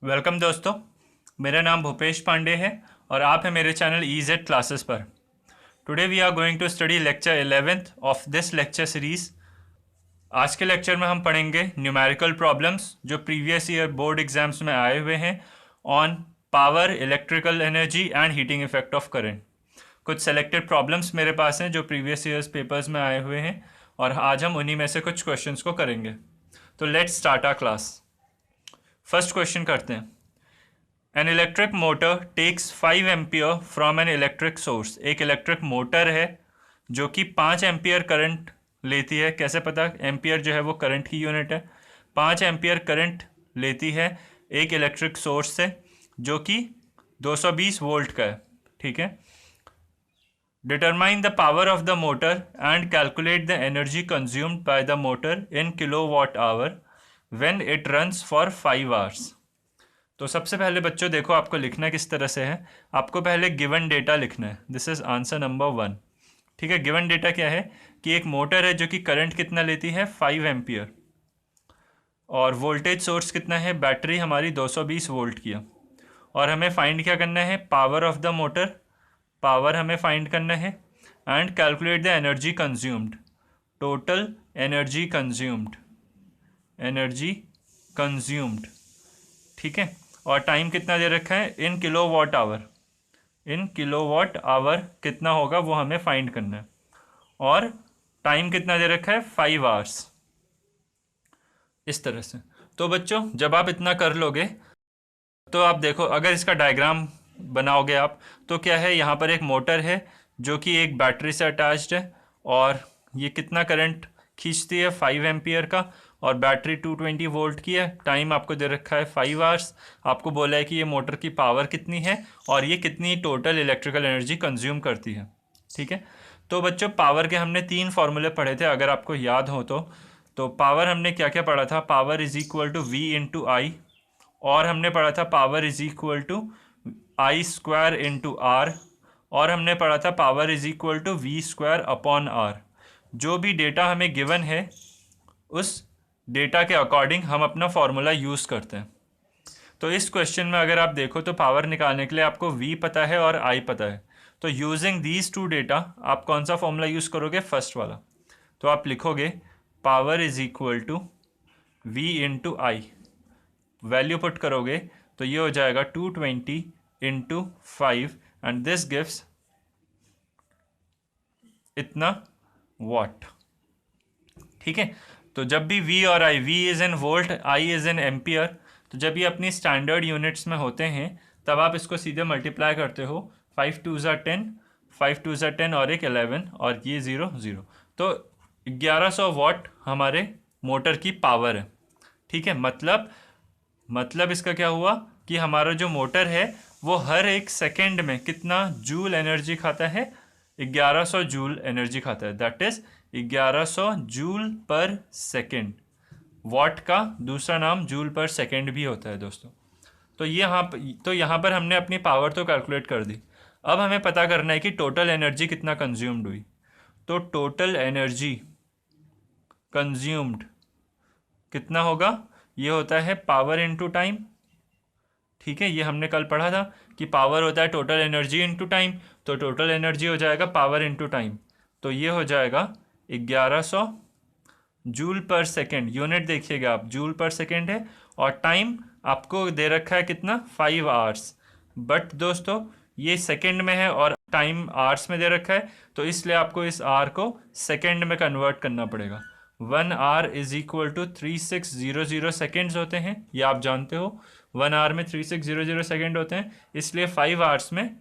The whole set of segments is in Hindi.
वेलकम दोस्तों, मेरा नाम भूपेश पांडे है और आप हैं मेरे चैनल EZ क्लासेस पर। Today we are going to study lecture 11th of this lecture series. आज के लेक्चर में हम पढ़ेंगे न्यूमेरिकल प्रॉब्लम्स जो प्रीवियस ईयर बोर्ड एग्जाम्स में आए हुए हैं on power, electrical energy and heating effect of current. कुछ सेलेक्टेड प्रॉब्लम्स मेरे पास हैं जो प्रीवियस ईयर्स पेपर्स में आए हुए हैं और आज हम उन्हीं में से कुछ क्वेश्चंस को करेंगे। तो let's start our class. First question करते हैं। An electric motor takes 5 ampere from an electric source. एक इलेक्ट्रिक मोटर है जो कि 5 एम्पियर करंट लेती है। कैसे पता? एम्पियर जो है वो करंट की यूनिट है। 5 एम्पियर करंट लेती है एक इलेक्ट्रिक सोर्स से जो कि 220 वोल्ट का है। ठीक है। Determine the power of the motor and calculate the energy consumed by the motor in kilowatt hour when it runs for 5 hours. तो सबसे पहले बच्चों देखो, आपको लिखना किस तरह से है। आपको पहले गिवन डेटा लिखना है। This is answer number 1। ठीक है। गिवन डेटा क्या है कि एक मोटर है जो कि करंट कितना लेती है, 5 एम्पियर, और वोल्टेज सोर्स कितना है, बैटरी हमारी 220 वोल्ट की है। और हमें फाइंड क्या करना है, power of the motor, power हमें फाइंड करना है, and calculate the energy consumed, total energy consumed, energy consumed. ठीक है। और टाइम कितना दे रखा है, in kilowatt hour, in kilowatt hour कितना होगा वो हमें फाइंड करना है। और टाइम कितना दे रखा है, 5 आवर्स। इस तरह से। तो बच्चों जब आप इतना कर लोगे तो आप देखो, अगर इसका डायग्राम बनाओगे आप तो क्या है, यहाँ पर एक मोटर है जो कि एक बैटरी से अटैच्ड है और ये कितना करंट खींचती है, 5 एम्पियर का, और बैटरी 220 वोल्ट की है। टाइम आपको दे रखा है 5 आवर्स। आपको बोला है कि ये मोटर की पावर कितनी है और ये कितनी टोटल इलेक्ट्रिकल एनर्जी कंज्यूम करती है। ठीक है। तो बच्चों पावर के हमने 3 फॉर्मूले पढ़े थे, अगर आपको याद हो तो पावर हमने क्या क्या पढ़ा था, power is equal to V into I, और हमने पढ़ा था power is equal to I square into R, और हमने पढ़ा था power is equal to V square upon R. जो भी डेटा हमें गिवन है उस डेटा के अकॉर्डिंग हम अपना फॉर्मूला यूज़ करते हैं। तो इस क्वेश्चन में अगर आप देखो तो पावर निकालने के लिए आपको V पता है और I पता है। तो यूजिंग दीज 2 डेटा आप कौन सा फॉर्मूला यूज़ करोगे, फर्स्ट वाला। तो आप लिखोगे power is equal to V into I, value put करोगे तो ये हो जाएगा 220 इंटू 5 एंड दिस गिव्स इतना वाट। ठीक है। तो जब भी V और I, V is in volt, I is in ampere, तो जब ये अपनी स्टैंडर्ड यूनिट्स में होते हैं तब आप इसको सीधे मल्टीप्लाई करते हो। 5 2 ज़ा 10, 5 2 ज़ा 10 और एक 11 और ये 0 0, तो 1100 वाट हमारे मोटर की पावर है। ठीक है। मतलब इसका क्या हुआ कि हमारा जो मोटर है वो हर एक सेकेंड में कितना जूल एनर्जी खाता है, 1100 जूल एनर्जी खाता है। That is 1100 joule per second. Watt का दूसरा नाम जूल पर सेकेंड भी होता है दोस्तों। तो यहाँ पर हमने अपनी पावर तो कैलकुलेट कर दी। अब हमें पता करना है कि टोटल एनर्जी कितना कंज्यूम्ड हुई। तो टोटल एनर्जी कंज्यूम्ड कितना होगा, ये होता है पावर इनटू टाइम। ठीक है। ये हमने कल पढ़ा था कि पावर होता है टोटल एनर्जी इनटू टाइम, तो टोटल एनर्जी हो जाएगा पावर इनटू टाइम। तो ये हो जाएगा 1100 जूल पर सेकेंड। यूनिट देखिएगा आप, जूल पर सेकेंड है, और टाइम आपको दे रखा है कितना, 5 आवर्स। बट दोस्तों ये सेकेंड में है और टाइम आवर्स में दे रखा है, तो इसलिए आपको इस आवर को सेकेंड में कन्वर्ट करना पड़ेगा। 1 hour is equal to 3600 seconds होते हैं, ये आप जानते हो। 1 आवर में 3600 सेकेंड होते हैं, इसलिए 5 आवर्स में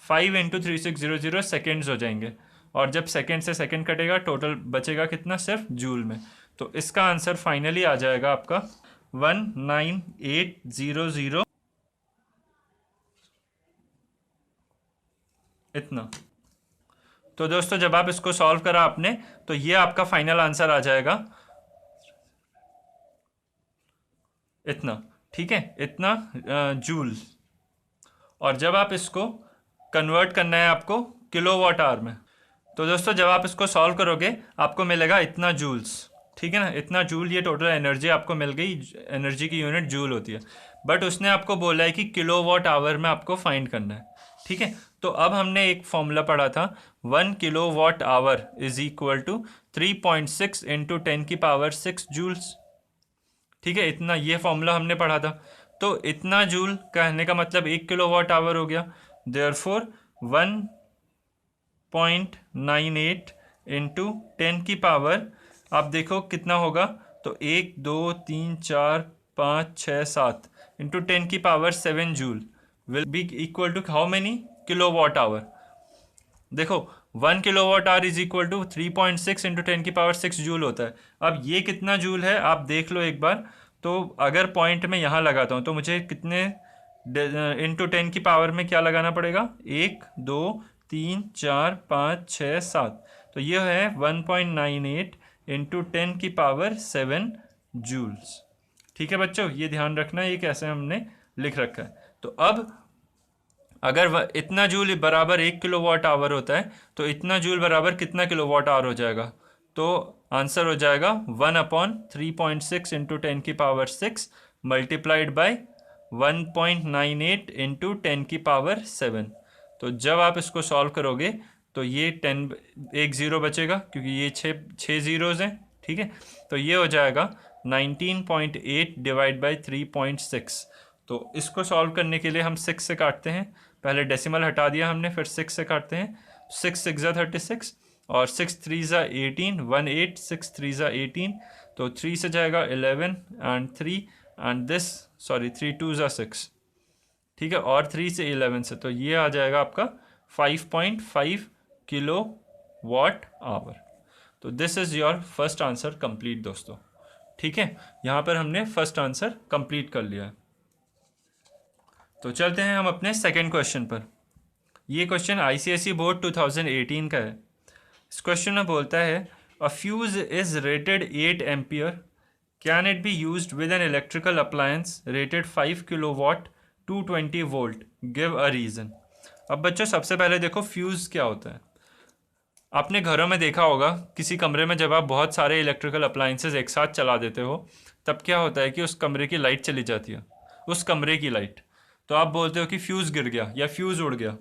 5 इंटू 3600 सेकेंड्स हो जाएंगे। और जब सेकेंड से सेकेंड कटेगा टोटल बचेगा कितना, सिर्फ जूल में। तो इसका आंसर फाइनली आ जाएगा आपका 19800 इतना। तो दोस्तों जब आप इसको सॉल्व करा आपने तो ये आपका फाइनल आंसर आ जाएगा इतना। ठीक है, इतना जूल। और जब आप इसको कन्वर्ट करना है आपको किलोवाट आवर में, तो दोस्तों जब आप इसको सॉल्व करोगे आपको मिलेगा इतना जूल्स। ठीक है ना, इतना जूल, ये टोटल एनर्जी आपको मिल गई। एनर्जी की यूनिट जूल होती है। बट उसने आपको बोला है कि किलोवाट आवर में आपको फाइंड करना है। ठीक है, तो अब हमने एक फॉर्मूला पढ़ा था, 1 kilowatt hour is equal to 3.6 into 10⁻6 joules. ठीक है, इतना ये फॉर्मूला हमने पढ़ा था। तो इतना जूल कहने का मतलब 1 किलोवाट आवर हो गया। देयरफॉर 1.98 इंटू 10⁻, आप देखो कितना होगा, तो 1 2 3 4 5 6 7 into 10⁻7 joule will be equal to how many kilowatt hour. देखो 1 kilowatt hour is equal to 3.6 into 10⁻6 joule होता है। अब ये कितना जूल है आप देख लो एक बार। तो अगर पॉइंट में यहाँ लगाता हूँ तो मुझे कितने इंटू 10 में क्या लगाना पड़ेगा, 1 2 3 4 5 6 7, तो ये है 1.98 इंटू 10⁻7 जूल्स। ठीक है बच्चों, ये ध्यान रखना ये कैसे हमने लिख रखा है। तो अब अगर इतना जूल बराबर 1 किलोवाट आवर होता है तो इतना जूल बराबर कितना किलोवाट आवर हो जाएगा, तो आंसर हो जाएगा 1/3.6 इंटू 10⁻6 मल्टीप्लाइड बाई 1.98 इंटू 10⁻7। तो जब आप इसको सॉल्व करोगे तो ये 10 एक ज़ीरो बचेगा क्योंकि ये छः ज़ीरोज़ हैं। ठीक है, तो ये हो जाएगा 19.8 डिवाइड बाई 3.6। तो इसको सॉल्व करने के लिए हम 6 से काटते हैं, पहले डेसिमल हटा दिया हमने, फिर 6 से काटते हैं। 6 6 ज़ा 36 और 6 3 ज़ा 18, 1 8 6 3 ज़ा 18, तो 3 से जाएगा 11 एंड 3 एंड दिस 3 2 ज़ा 6। ठीक है, और 3 से 11 से, तो ये आ जाएगा आपका 5.5 किलोवाट आवर। तो this is your first answer complete दोस्तों। ठीक है, यहाँ पर हमने फर्स्ट आंसर कंप्लीट कर लिया है। तो चलते हैं हम अपने सेकंड क्वेश्चन पर। ये क्वेश्चन आईसीएसई बोर्ड 2018 का है। इस क्वेश्चन में बोलता है अ fuse is rated 8 ampere, can it be used with an electrical appliance rated 5 kilowatt 220 volt, give a reason. अब बच्चों सबसे पहले देखो फ्यूज़ क्या होता है। आपने घरों में देखा होगा किसी कमरे में जब आप बहुत सारे इलेक्ट्रिकल अप्लायंसेस एक साथ चला देते हो तब क्या होता है कि उस कमरे की लाइट चली जाती है, उस कमरे की लाइट। तो आप बोलते हो कि फ्यूज़ गिर गया या फ्यूज़ उड़ गया।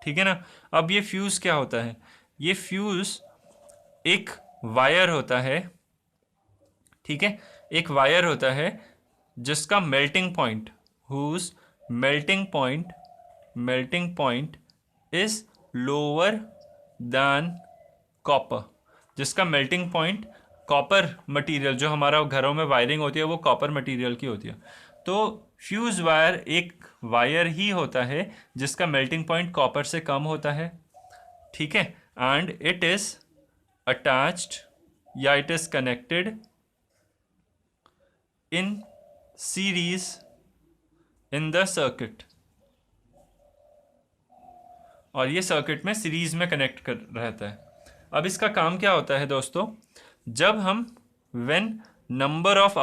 ठीक है ना। अब ये फ्यूज़ क्या होता है, ये फ्यूज़ एक वायर होता है। ठीक है, एक वायर होता है जिसका melting point, whose melting point is lower than copper, जिसका मेल्टिंग पॉइंट कॉपर मटेरियल, जो हमारा घरों में वायरिंग होती है वो कॉपर मटेरियल की होती है। तो फ्यूज वायर एक वायर ही होता है जिसका मेल्टिंग पॉइंट कॉपर से कम होता है। ठीक है, एंड इट इज अटैच्ड या it is connected in series in the circuit, और ये सर्किट में सीरीज में कनेक्ट कर रहता है। अब इसका काम क्या होता है दोस्तों, जब हम व्हेन नंबर ऑफ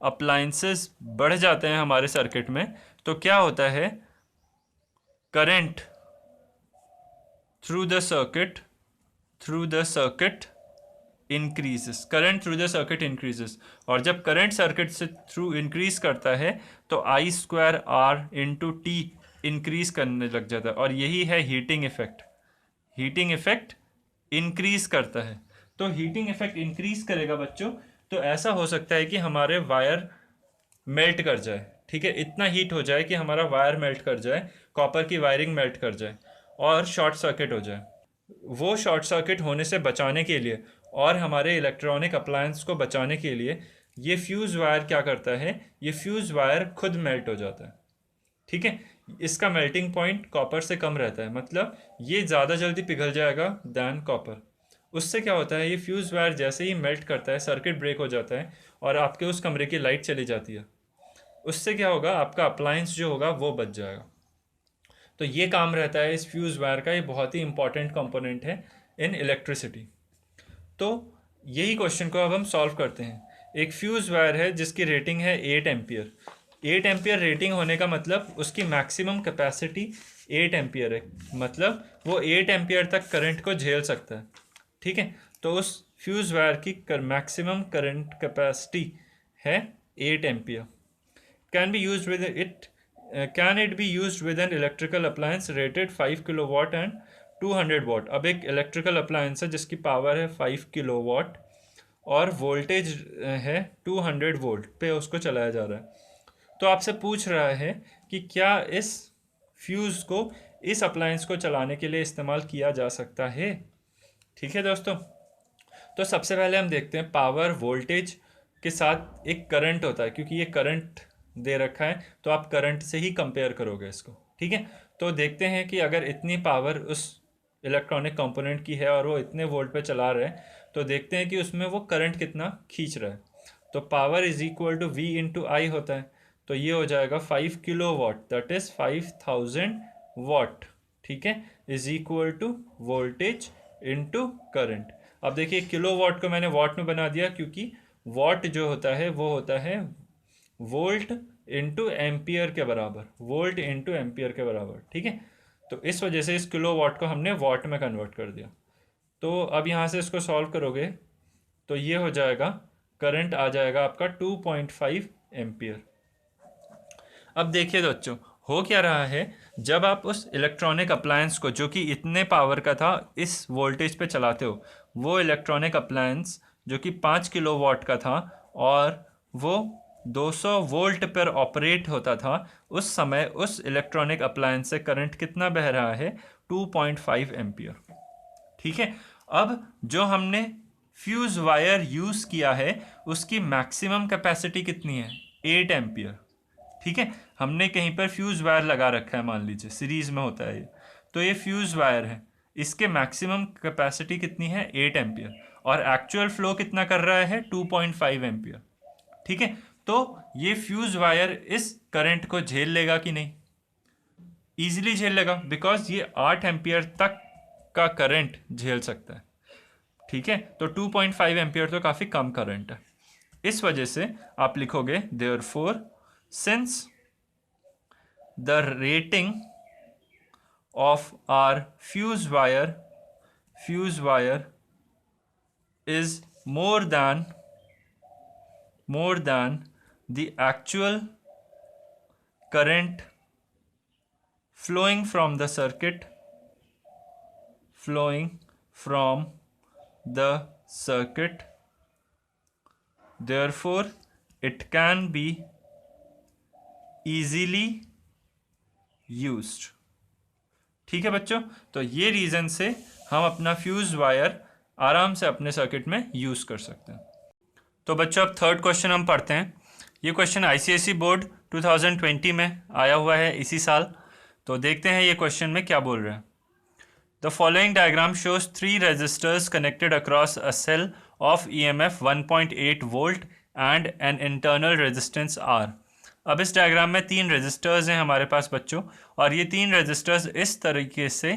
अप्लायंसेस बढ़ जाते हैं हमारे सर्किट में, तो क्या होता है, current through the circuit increases, और जब करंट सर्किट से थ्रू इंक्रीज करता है तो I²R इंटू टी इंक्रीज करने लग जाता है, और यही है हीटिंग इफेक्ट इंक्रीज करता है। तो हीटिंग इफेक्ट इंक्रीज करेगा बच्चों, तो ऐसा हो सकता है कि हमारे वायर मेल्ट कर जाए। ठीक है, इतना हीट हो जाए कि हमारा वायर मेल्ट कर जाए, कॉपर की वायरिंग मेल्ट कर जाए और शॉर्ट सर्किट हो जाए। वो शॉर्ट सर्किट होने से बचाने के लिए और हमारे इलेक्ट्रॉनिक अप्लायंस को बचाने के लिए ये फ्यूज़ वायर क्या करता है, ये फ्यूज़ वायर खुद मेल्ट हो जाता है। ठीक है, इसका मेल्टिंग पॉइंट कॉपर से कम रहता है, मतलब ये ज़्यादा जल्दी पिघल जाएगा दैन कॉपर। उससे क्या होता है, ये फ्यूज़ वायर जैसे ही मेल्ट करता है सर्किट ब्रेक हो जाता है और आपके उस कमरे की लाइट चली जाती है। उससे क्या होगा, आपका अप्लायंस जो होगा वो बच जाएगा। तो ये काम रहता है इस फ्यूज़ वायर का, ये बहुत ही इंपॉर्टेंट कंपोनेंट है इन इलेक्ट्रिसिटी। तो यही क्वेश्चन को अब हम सॉल्व करते हैं। एक फ्यूज़ वायर है जिसकी रेटिंग है 8 एम्पियर। 8 एम्पियर रेटिंग होने का मतलब उसकी मैक्सिमम कैपेसिटी 8 एम्पियर है, मतलब वो 8 एम्पियर तक करंट को झेल सकता है। ठीक है, तो उस फ्यूज़ वायर की मैक्सिमम करंट कैपेसिटी है 8 ampere. Can be use with it can it be use with an electrical appliance rated 5 kilowatt and 200 वाट। अब एक इलेक्ट्रिकल अप्लायंस है जिसकी पावर है 5 किलोवाट और वोल्टेज है 200 वोल्ट पे उसको चलाया जा रहा है। तो आपसे पूछ रहा है कि क्या इस फ्यूज़ को इस अप्लायंस को चलाने के लिए इस्तेमाल किया जा सकता है। ठीक है दोस्तों, तो सबसे पहले हम देखते हैं पावर वोल्टेज के साथ एक करंट होता है, क्योंकि ये करंट दे रखा है तो आप करंट से ही कंपेयर करोगे इसको। ठीक है, तो देखते हैं कि अगर इतनी पावर उस इलेक्ट्रॉनिक कंपोनेंट की है और वो इतने वोल्ट पे चला रहे हैं, तो देखते हैं कि उसमें वो करंट कितना खींच रहा है। तो power is equal to V into I होता है, तो ये हो जाएगा 5 kilowatt, that is 5000 watt. ठीक है, is equal to voltage into current. अब देखिए किलो वाट को मैंने वाट में बना दिया, क्योंकि वाट जो होता है वो होता है वोल्ट इंटू एम्पियर के बराबर, वोल्ट इंटू एम्पियर के बराबर। ठीक है, तो इस वजह से इस किलो वाट को हमने वाट में कन्वर्ट कर दिया। तो अब यहाँ से इसको सॉल्व करोगे तो ये हो जाएगा, करंट आ जाएगा आपका 2.5 एम्पियर। अब देखिए बच्चों, हो क्या रहा है, जब आप उस इलेक्ट्रॉनिक अप्लायंस को जो कि इतने पावर का था इस वोल्टेज पे चलाते हो, वो इलेक्ट्रॉनिक अप्लायंस जो कि 5 किलोवाट का था और वो 200 वोल्ट पर ऑपरेट होता था, उस समय उस इलेक्ट्रॉनिक अप्लायंस से करंट कितना बह रहा है, 2.5 एम्पियर। ठीक है, अब जो हमने फ्यूज वायर यूज़ किया है उसकी मैक्सिमम कैपेसिटी कितनी है, 8 एम्पियर। ठीक है, हमने कहीं पर फ्यूज वायर लगा रखा है, मान लीजिए सीरीज में होता है ये, तो ये फ्यूज वायर है, इसके मैक्सिमम कैपेसिटी कितनी है, 8 एम्पियर, और एक्चुअल फ्लो कितना कर रहा है, 2.5 एम्पियर। ठीक है, तो ये फ्यूज वायर इस करंट को झेल लेगा कि नहीं, इजीली झेल लेगा, बिकॉज ये 8 एम्पियर तक का करंट झेल सकता है। ठीक है, तो 2.5 एम्पियर तो काफ़ी कम करंट है, इस वजह से आप लिखोगे therefore since the rating of our fuse wire is more than the actual current flowing from the circuit, therefore it can be easily used। ठीक है बच्चों, तो ये रीज़न से हम अपना फ्यूज वायर आराम से अपने सर्किट में यूज़ कर सकते हैं। तो बच्चों अब थर्ड क्वेश्चन हम पढ़ते हैं। ये क्वेश्चन आईसीएसई बोर्ड 2020 में आया हुआ है इसी साल। तो देखते हैं ये क्वेश्चन में क्या बोल रहे हैं। The following diagram shows 3 resistors connected across a cell of EMF 1.8 volt and an internal resistance R। अब इस डायग्राम में 3 रेजिस्टर्स हैं हमारे पास बच्चों, और ये 3 रेजिस्टर्स इस तरीके से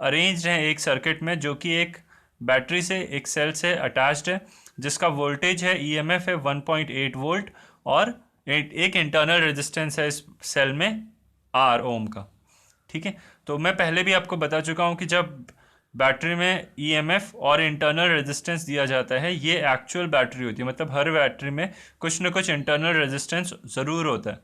अरेंज्ड हैं एक सर्किट में, जो कि एक बैटरी से, एक सेल से अटैच्ड है, जिसका वोल्टेज है EMF है 1.8 वोल्ट और एक इंटरनल रेजिस्टेंस है इस सेल में R ओम का। ठीक है, तो मैं पहले भी आपको बता चुका हूँ कि जब बैटरी में EMF और इंटरनल रेजिस्टेंस दिया जाता है, ये एक्चुअल बैटरी होती है, मतलब हर बैटरी में कुछ न कुछ इंटरनल रेजिस्टेंस ज़रूर होता है।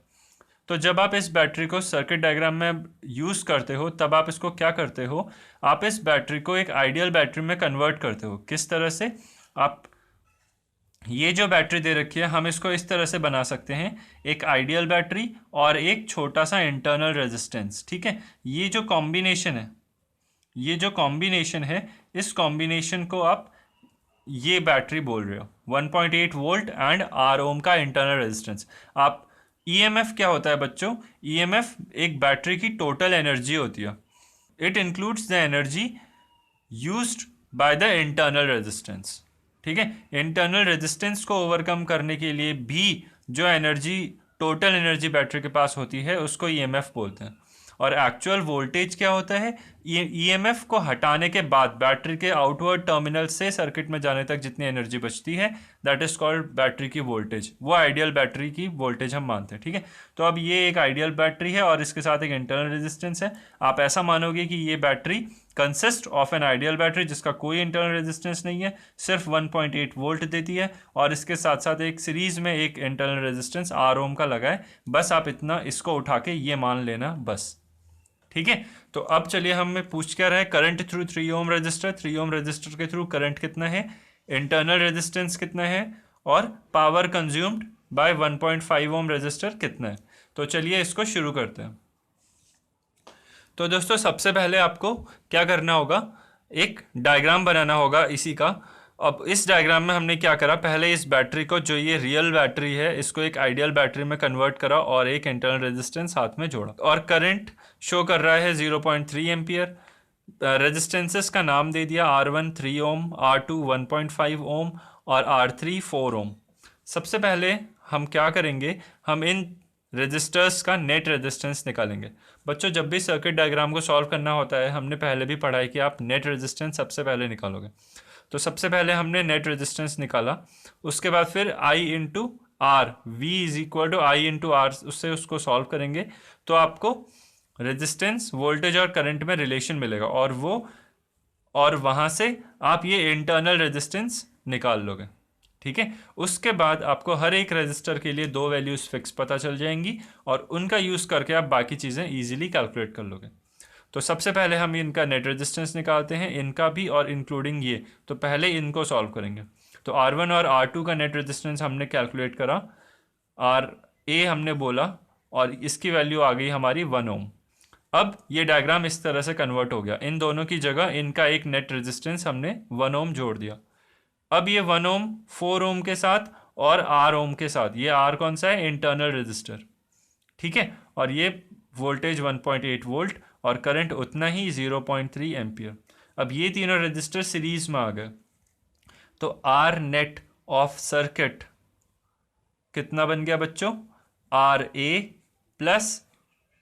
तो जब आप इस बैटरी को सर्किट डायग्राम में यूज़ करते हो, तब आप इसको क्या करते हो, आप इस बैटरी को एक आइडियल बैटरी में कन्वर्ट करते हो। किस तरह से, आप ये जो बैटरी दे रखी है, हम इसको इस तरह से बना सकते हैं, एक आइडियल बैटरी और एक छोटा सा इंटरनल रेजिस्टेंस। ठीक है, ये जो कॉम्बिनेशन है, इस कॉम्बिनेशन को आप ये बैटरी बोल रहे हो, 1.8 वोल्ट एंड R ओम का इंटरनल रेजिस्टेंस। आप EMF क्या होता है बच्चों, EMF एक बैटरी की टोटल एनर्जी होती है। It includes the energy used by the internal resistance. ठीक है, इंटरनल रेजिस्टेंस को ओवरकम करने के लिए भी जो एनर्जी, टोटल एनर्जी बैटरी के पास होती है, उसको EMF बोलते हैं। और एक्चुअल वोल्टेज क्या होता है, EMF को हटाने के बाद बैटरी के आउटवर्ड टर्मिनल से सर्किट में जाने तक जितनी एनर्जी बचती है, दैट इज कॉल्ड बैटरी की वोल्टेज। वो आइडियल बैटरी की वोल्टेज हम मानते हैं। ठीक है, तो अब ये एक आइडियल बैटरी है और इसके साथ एक इंटरनल रेजिस्टेंस है। आप ऐसा मानोगे कि ये battery consist of an ideal battery जिसका कोई इंटरनल रेजिस्टेंस नहीं है, सिर्फ 1.8 वोल्ट देती है और इसके साथ साथ एक सीरीज में एक इंटरनल रेजिस्टेंस आर ओम का लगा है। बस आप इतना इसको उठा के ये मान लेना बस। ठीक है, तो अब चलिए हमें पूछ क्या रहा है, current through 3 ohm resistor, 3 ohm resistor के थ्रू करंट कितना है, इंटरनल रेजिस्टेंस कितना है और power consumed by 1.5 ohm resistor कितना है। तो चलिए इसको शुरू करते हैं। तो दोस्तों सबसे पहले आपको क्या करना होगा, एक डायग्राम बनाना होगा इसी का। अब इस डायग्राम में हमने क्या करा, पहले इस बैटरी को, जो ये रियल बैटरी है, इसको एक आइडियल बैटरी में कन्वर्ट करा और एक इंटरनल रेजिस्टेंस साथ में जोड़ा और करंट शो कर रहा है 0.3 एम्पियर। रेजिस्टेंसेस का नाम दे दिया R1 3 ओम, R2 1.5 ओम और R3 4 ओम। सबसे पहले हम क्या करेंगे, हम इन रेजिस्टर्स का नेट रेजिस्टेंस निकालेंगे। बच्चों जब भी सर्किट डायग्राम को सॉल्व करना होता है, हमने पहले भी पढ़ा है कि आप नेट रेजिस्टेंस सबसे पहले निकालोगे। तो सबसे पहले हमने नेट रेजिस्टेंस निकाला, उसके बाद फिर I into R, V is equal to I into R, उससे उसको सॉल्व करेंगे तो आपको रेजिस्टेंस, वोल्टेज और करंट में रिलेशन मिलेगा और वहाँ से आप ये इंटरनल रेजिस्टेंस निकाल लोगे। ठीक है, उसके बाद आपको हर एक रेजिस्टर के लिए 2 वैल्यूज़ फिक्स पता चल जाएंगी और उनका यूज़ करके आप बाकी चीज़ें ईजिली कैलकुलेट कर लोगे। तो सबसे पहले हम इनका नेट रेजिस्टेंस निकालते हैं, इनका भी और इंक्लूडिंग ये। तो पहले इनको सॉल्व करेंगे। तो R1 और R2 का नेट रेजिस्टेंस हमने कैलकुलेट करा, RA हमने बोला और इसकी वैल्यू आ गई हमारी 1 ओम। अब ये डायग्राम इस तरह से कन्वर्ट हो गया, इन दोनों की जगह इनका एक नेट रेजिस्टेंस हमने 1 ओम जोड़ दिया। अब ये 1 ओम 4 ओम के साथ और R ओम के साथ, ये R कौन सा है, इंटरनल रेजिस्टर। ठीक है, और ये वोल्टेज 1.8 वोल्ट और करंट उतना ही 0.3 एम्पियर। अब ये तीनों रेजिस्टर सीरीज में आ गए, तो R नेट ऑफ सर्किट कितना बन गया बच्चों, RA plus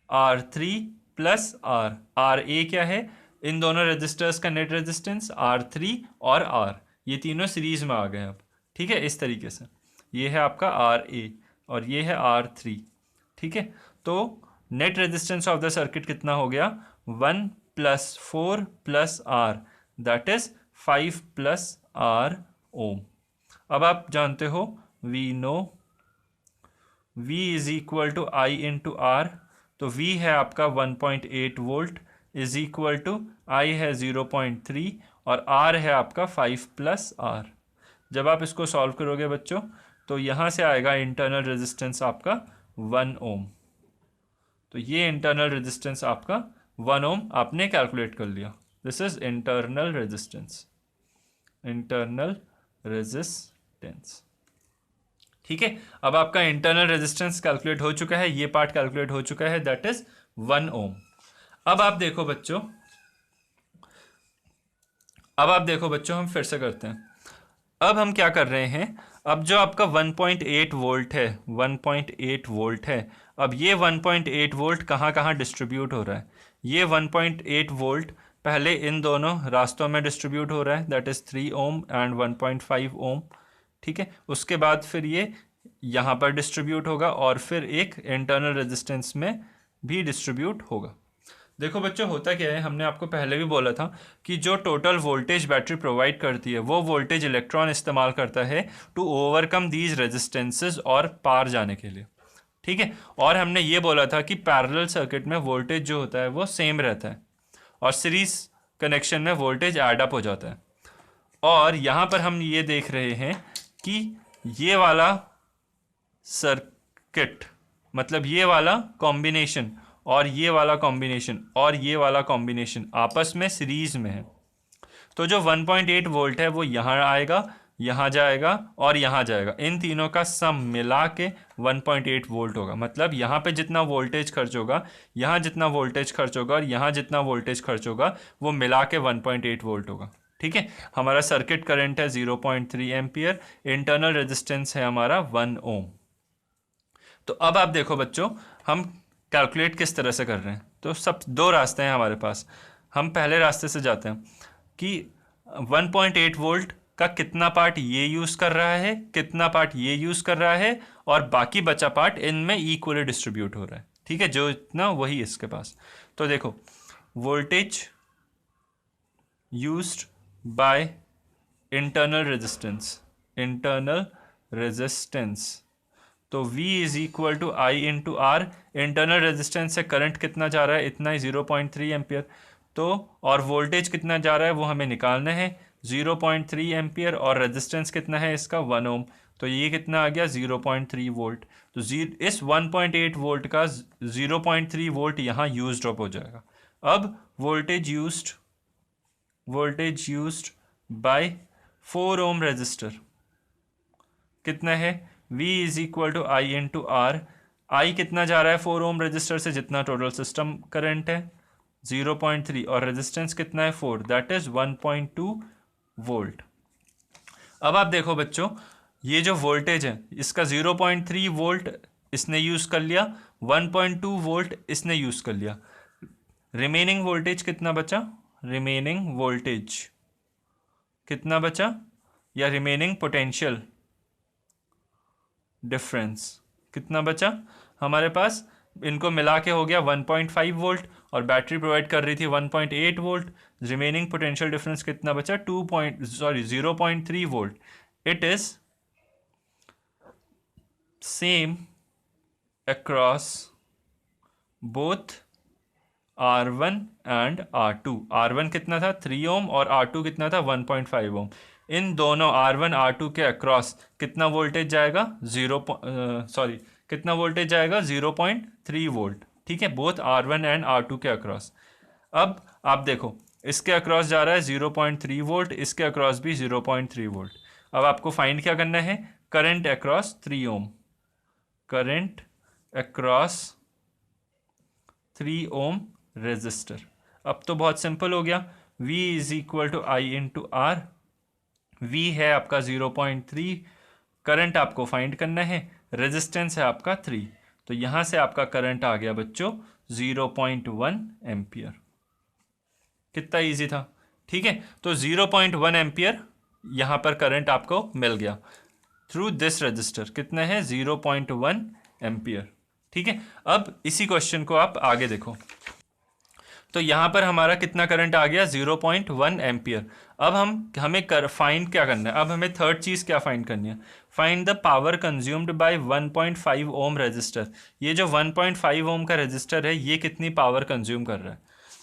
R3 plus RA क्या है, इन दोनों रेजिस्टर्स का नेट रेजिस्टेंस R3 और R, ये तीनों सीरीज में आ गए अब। ठीक है, इस तरीके से ये है आपका RA और ये है R3। ठीक है, तो net resistance of the circuit कितना हो गया, 1 + 4 + R, that is 5 + R ohm. अब आप जानते हो, we know V is equal to I into R, तो V है आपका 1.8 volt is equal to I है 0.3 और R है आपका 5 + R। जब आप इसको सॉल्व करोगे बच्चों, तो यहाँ से आएगा इंटरनल रेजिस्टेंस आपका 1 ओम। तो ये इंटरनल रेजिस्टेंस आपका 1 ओम आपने कैलकुलेट कर लिया। This is internal resistance, internal resistance. ठीक है, अब आपका इंटरनल रेजिस्टेंस कैलकुलेट हो चुका है, ये पार्ट कैलकुलेट हो चुका है, दैट इज 1 ओम। अब आप देखो बच्चों, हम फिर से करते हैं। अब हम क्या कर रहे हैं, अब जो आपका 1.8 वोल्ट है, 1.8 वोल्ट है, अब ये 1.8 वोल्ट कहाँ कहाँ डिस्ट्रीब्यूट हो रहा है, ये 1.8 वोल्ट पहले इन दोनों रास्तों में डिस्ट्रीब्यूट हो रहा है, दैट इज़ 3 ओम एंड 1.5 ओम। ठीक है, उसके बाद फिर ये यहाँ पर डिस्ट्रीब्यूट होगा और फिर एक इंटरनल रेजिस्टेंस में भी डिस्ट्रीब्यूट होगा। देखो बच्चों, होता क्या है, हमने आपको पहले भी बोला था कि जो टोटल वोल्टेज बैटरी प्रोवाइड करती है, वो वोल्टेज इलेक्ट्रॉन इस्तेमाल करता है टू ओवरकम दीज रेजिस्टेंसेस और पार जाने के लिए। ठीक है, और हमने ये बोला था कि पैरेलल सर्किट में वोल्टेज जो होता है वो सेम रहता है और सीरीज कनेक्शन में वोल्टेज ऐड अप हो जाता है। और यहाँ पर हम ये देख रहे हैं कि ये वाला सर्किट, मतलब ये वाला कॉम्बिनेशन और ये वाला कॉम्बिनेशन और ये वाला कॉम्बिनेशन आपस में सीरीज में है। तो जो 1.8 वोल्ट है वो यहाँ आएगा, यहाँ जाएगा और यहाँ जाएगा, इन तीनों का सम मिला के 1.8 वोल्ट होगा। मतलब यहाँ पे जितना वोल्टेज खर्च होगा, यहाँ जितना वोल्टेज खर्च होगा और यहाँ जितना वोल्टेज खर्च होगा, वो मिला के 1.8 वोल्ट होगा। ठीक है, हमारा सर्किट करंट है 0.3 एम्पियर, इंटरनल रेजिस्टेंस है हमारा 1 ओम। तो अब आप देखो बच्चों, हम कैलकुलेट किस तरह से कर रहे हैं। तो सब 2 रास्ते हैं हमारे पास। हम पहले रास्ते से जाते हैं कि 1.8 वोल्ट का कितना पार्ट ये यूज़ कर रहा है, कितना पार्ट ये यूज़ कर रहा है और बाकी बचा पार्ट इनमें इक्वली डिस्ट्रीब्यूट हो रहा है। ठीक है, जो इतना वही इसके पास। तो देखो, voltage used by internal resistance। तो V is equal to I into R. Internal resistance से करंट कितना जा रहा है, इतना ही 0.3 एम्पियर। तो और वोल्टेज कितना जा रहा है वो हमें निकालना है, 0.3 एम्पियर, और रेजिस्टेंस कितना है इसका 1 ओम। तो ये कितना आ गया 0.3 वोल्ट। तो इस 1.8 वोल्ट का 0.3 वोल्ट यहाँ यूज्ड अप हो जाएगा। अब voltage used by 4 ohm resistor कितना है, V is equal to I into R. I कितना जा रहा है 4 ओम रजिस्टर से, जितना टोटल सिस्टम करंट है 0.3, और रेजिस्टेंस कितना है 4, दैट इज 1.2 वोल्ट। अब आप देखो बच्चों, ये जो वोल्टेज है इसका 0.3 वोल्ट इसने यूज कर लिया, 1.2 वोल्ट इसने यूज कर लिया। रिमेनिंग वोल्टेज कितना बचा, रिमेनिंग वोल्टेज कितना बचा, या रिमेनिंग पोटेंशियल डिफरेंस कितना बचा हमारे पास, इनको मिला के हो गया 1.5 वोल्ट, और बैटरी प्रोवाइड कर रही थी 1.8 वोल्ट। रिमेनिंग पोटेंशियल डिफरेंस कितना बचा 0.3 volt. It is same across both R1 and R2। R1 कितना था 3 ओम और R2 कितना था 1.5 ओम। इन दोनों R1 R2 के अक्रॉस कितना वोल्टेज जाएगा, कितना वोल्टेज जाएगा 0.3 वोल्ट। ठीक है, बोथ R1 एंड R2 के अक्रॉस। अब आप देखो इसके अक्रॉस जा रहा है 0.3 वोल्ट, इसके अक्रॉस भी 0.3 वोल्ट। अब आपको फाइंड क्या करना है, current across 3 ohm, current across 3 ohm resistor. अब तो बहुत सिंपल हो गया, V is equal to I into R. V है आपका 0.3, करंट आपको फाइंड करना है, रेजिस्टेंस है आपका 3, तो यहां से आपका करंट आ गया बच्चों 0.1 एम्पियर। कितना इजी था। ठीक है, तो 0.1 एम्पियर यहां पर करंट आपको मिल गया थ्रू दिस रजिस्टर। कितना है 0.1 एम्पियर। ठीक है, अब इसी क्वेश्चन को आप आगे देखो, तो यहाँ पर हमारा कितना करंट आ गया 0.1 एम्पियर। अब हमें फाइंड क्या करना है, अब हमें थर्ड चीज़ क्या फाइंड करनी है, find the power consumed by 1.5 ohm resistor. ये जो 1.5 ओम का रजिस्टर है ये कितनी पावर कंज्यूम कर रहा है।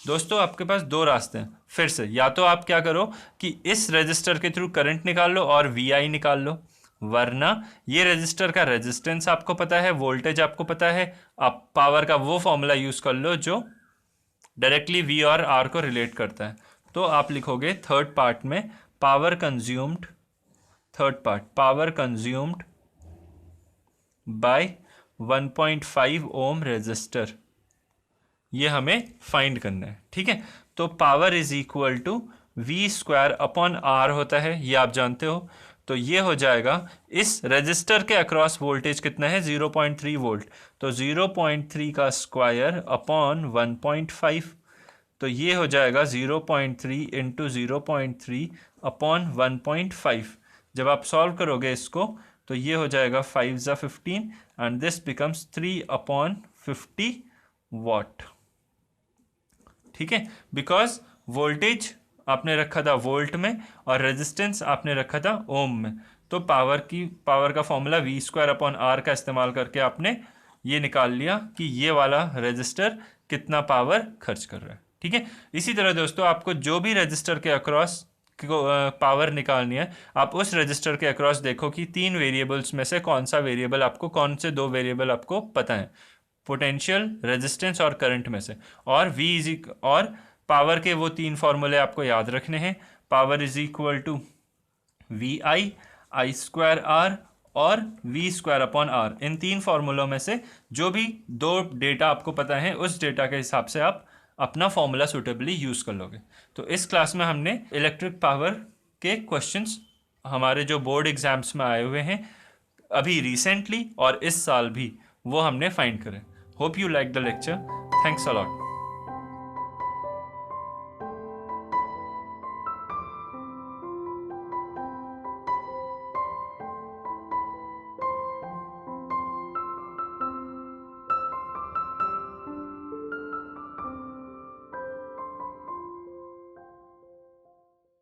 दोस्तों आपके पास दो रास्ते हैं, फिर से या तो आप क्या करो कि इस रजिस्टर के थ्रू करंट निकाल लो और VI निकाल लो, वरना ये रजिस्टर का रेजिस्टेंस आपको पता है, वोल्टेज आपको पता है, आप पावर का वो फॉर्मूला यूज़ कर लो जो डायरेक्टली V और R को रिलेट करता है। तो आप लिखोगे थर्ड पार्ट में power consumed, third part power consumed by 1.5 ohm resistor, ये हमें फाइंड करना है। ठीक है, तो power is equal to V square upon R होता है, ये आप जानते हो। तो ये हो जाएगा, इस रेजिस्टर के अक्रॉस वोल्टेज कितना है 0.3 वोल्ट, तो 0.3 का स्क्वायर अपॉन 1.5, तो ये हो जाएगा 0.3 इंटू 0.3 अपॉन 1.5। जब आप सॉल्व करोगे इसको तो ये हो जाएगा 5 ज़ा 15 एंड दिस बिकम्स 3/50 वाट। ठीक है, बिकॉज वोल्टेज आपने रखा था वोल्ट में और रेजिस्टेंस आपने रखा था ओम में, तो पावर का formula V square upon R का इस्तेमाल करके आपने ये निकाल लिया कि ये वाला रेजिस्टर कितना पावर खर्च कर रहा है। ठीक है, इसी तरह दोस्तों आपको जो भी रजिस्टर के अक्रॉस पावर निकालनी है, आप उस रजिस्टर के अक्रॉस देखो कि 3 वेरिएबल्स में से कौन सा वेरिएबल आपको, कौन से 2 वेरिएबल आपको पता है, पोटेंशियल, रेजिस्टेंस और करंट में से, और और पावर के वो 3 फॉर्मूले आपको याद रखने हैं। Power is equal to VI, I square R और V स्क्वायर अपॉन R। इन 3 फॉर्मूलों में से जो भी 2 डेटा आपको पता है उस डेटा के हिसाब से आप अपना फॉर्मूला सुटेबली यूज़ कर लोगे। तो इस क्लास में हमने इलेक्ट्रिक पावर के क्वेश्चंस हमारे जो बोर्ड एग्जाम्स में आए हुए हैं अभी रिसेंटली और इस साल भी, वो हमने फाइंड करे। Hope you like the lecture. Thanks a lot.